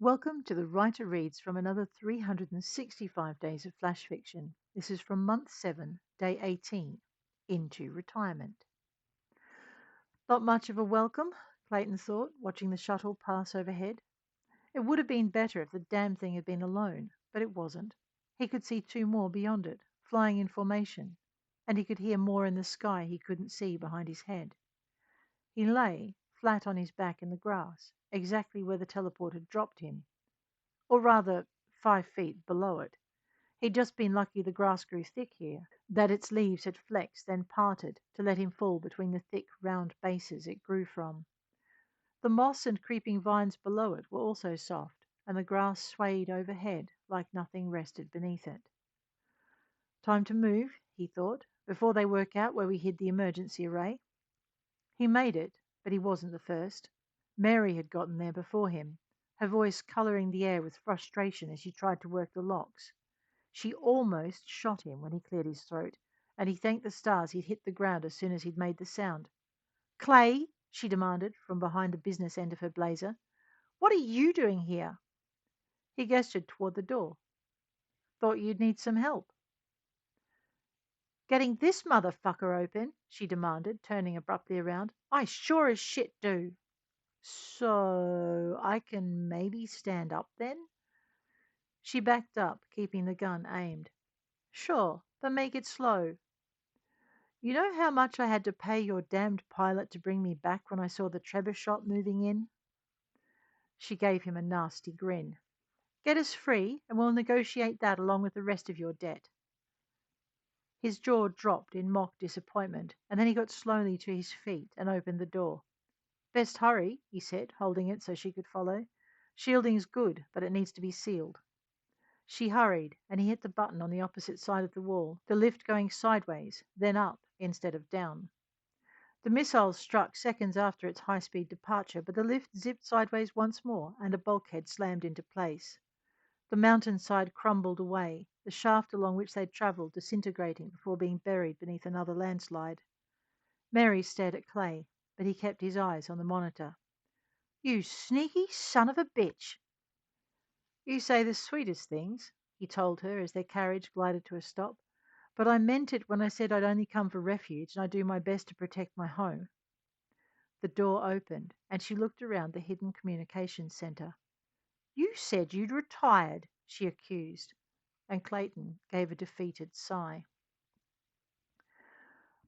Welcome to the Writer Reads from another 365 days of flash fiction. This is from month 7, day 18, Into Retirement. Not much of a welcome, Clayton thought, watching the shuttle pass overhead. It would have been better if the damned thing had been alone, but it wasn't. He could see two more beyond it, flying in formation, and he could hear more in the sky he couldn't see behind his head. He lay, flat on his back in the grass, exactly where the teleport had dropped him, or rather 5 feet below it. He'd just been lucky the grass grew thick here, that its leaves had flexed, then parted to let him fall between the thick, round bases it grew from. The moss and creeping vines below it were also soft, and the grass swayed overhead like nothing rested beneath it. Time to move, he thought, before they work out where we hid the emergency array. He made it, but he wasn't the first. Mary had gotten there before him, her voice colouring the air with frustration as she tried to work the locks. She almost shot him when he cleared his throat, and he thanked the stars he'd hit the ground as soon as he'd made the sound. "Clay," she demanded from behind the business end of her blazer, "what are you doing here?" He gestured toward the door. "Thought you'd need some help." "Getting this motherfucker open?" she demanded, turning abruptly around. "I sure as shit do." "So I can maybe stand up then?" She backed up, keeping the gun aimed. "Sure, but make it slow. You know how much I had to pay your damned pilot to bring me back when I saw the trebuchet moving in?" She gave him a nasty grin. "Get us free, and we'll negotiate that along with the rest of your debt." His jaw dropped in mock disappointment, and then he got slowly to his feet and opened the door. "Best hurry," he said, holding it so she could follow. "Shielding's good, but it needs to be sealed." She hurried, and he hit the button on the opposite side of the wall, the lift going sideways, then up instead of down. The missile struck seconds after its high-speed departure, but the lift zipped sideways once more, and a bulkhead slammed into place. The mountainside crumbled away, the shaft along which they'd travelled disintegrating before being buried beneath another landslide. Mary stared at Clay, but he kept his eyes on the monitor. "You sneaky son of a bitch!" "You say the sweetest things," he told her as their carriage glided to a stop, "but I meant it when I said I'd only come for refuge, and I do my best to protect my home." The door opened, and she looked around the hidden communications center. "You said you'd retired," she accused, and Clayton gave a defeated sigh.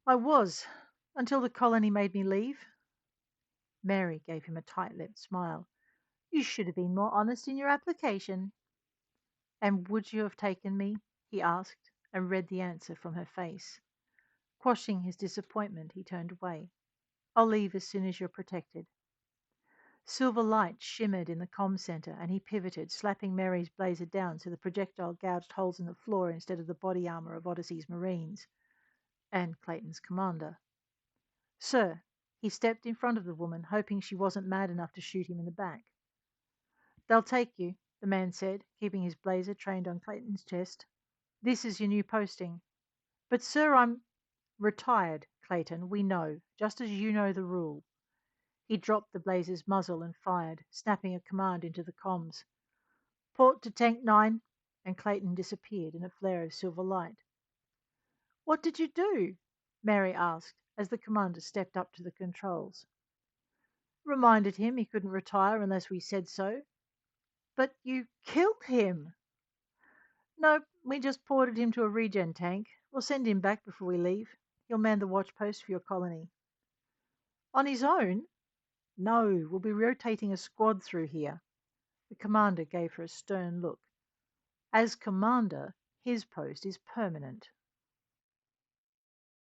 "I was, until the colony made me leave." Mary gave him a tight-lipped smile. "You should have been more honest in your application." "And would you have taken me?" he asked, and read the answer from her face. Quashing his disappointment, he turned away. "I'll leave as soon as you're protected." Silver light shimmered in the comm center, and he pivoted, slapping Mary's blazer down so the projectile gouged holes in the floor instead of the body armor of Odyssey's Marines and Clayton's commander. "Sir," he stepped in front of the woman, hoping she wasn't mad enough to shoot him in the back. "They'll take you," the man said, keeping his blazer trained on Clayton's chest. "This is your new posting." "But, sir, I'm—" "Retired, Clayton, we know, just as you know the rule." He dropped the blazer's muzzle and fired, snapping a command into the comms. "Port to Tank 9," and Clayton disappeared in a flare of silver light. "What did you do?" Mary asked, as the commander stepped up to the controls. "Reminded him he couldn't retire unless we said so." "But you killed him." "Nope, we just ported him to a regen tank. We'll send him back before we leave. He'll man the watch post for your colony." "On his own?" "No, we'll be rotating a squad through here." The commander gave her a stern look. "As commander, his post is permanent."